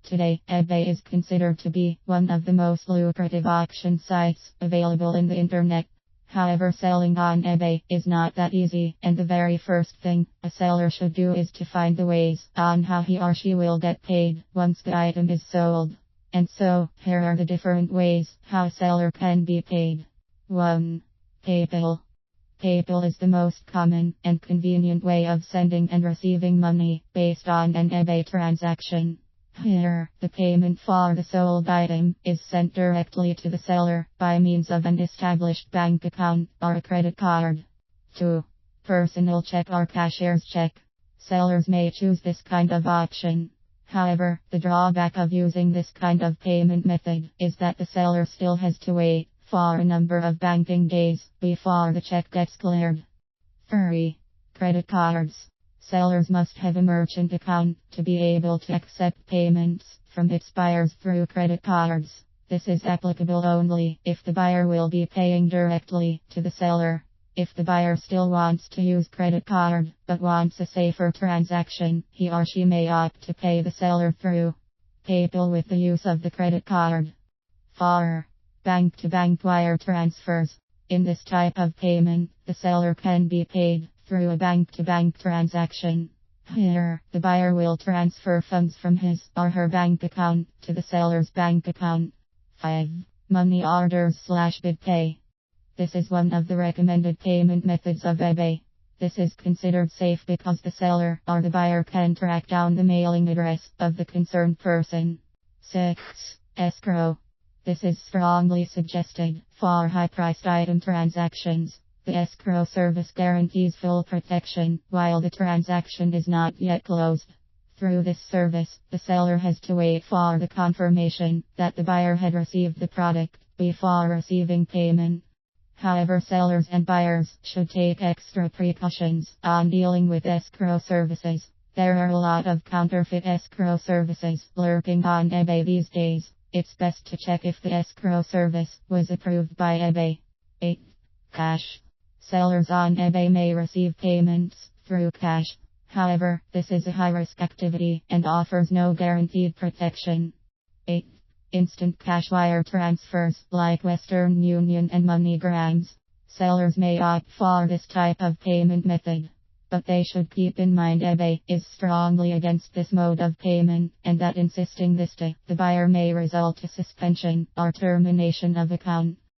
Today, eBay is considered to be one of the most lucrative auction sites available in the internet. However, selling on eBay is not that easy, and the very first thing a seller should do is to find the ways on how he or she will get paid once the item is sold. And so, here are the different ways how a seller can be paid. 1. PayPal. PayPal is the most common and convenient way of sending and receiving money based on an eBay transaction. Here, the payment for the sold item is sent directly to the seller by means of an established bank account or a credit card. 2. Personal check or cashier's check. Sellers may choose this kind of option. However, the drawback of using this kind of payment method is that the seller still has to wait for a number of banking days before the check gets cleared. 3. Credit cards. Sellers must have a merchant account to be able to accept payments from its buyers through credit cards. This is applicable only if the buyer will be paying directly to the seller. If the buyer still wants to use credit card but wants a safer transaction, he or she may opt to pay the seller through PayPal with the use of the credit card. 4. Bank-to-bank wire transfers. In this type of payment, the seller can be paid through a bank-to-bank transaction. Here, the buyer will transfer funds from his or her bank account to the seller's bank account. 5. Money orders/bid pay. This is one of the recommended payment methods of eBay. This is considered safe because the seller or the buyer can track down the mailing address of the concerned person. 6. Escrow. This is strongly suggested for high-priced item transactions. The escrow service guarantees full protection while the transaction is not yet closed. Through this service, the seller has to wait for the confirmation that the buyer had received the product before receiving payment. However, sellers and buyers should take extra precautions on dealing with escrow services. There are a lot of counterfeit escrow services lurking on eBay these days. It's best to check if the escrow service was approved by eBay. 8. Cash. Sellers on eBay may receive payments through cash. However, this is a high-risk activity and offers no guaranteed protection. 8. Instant cash wire transfers like Western Union and MoneyGrams. Sellers may opt for this type of payment method, but they should keep in mind eBay is strongly against this mode of payment, and that insisting this to the buyer may result in suspension or termination of account.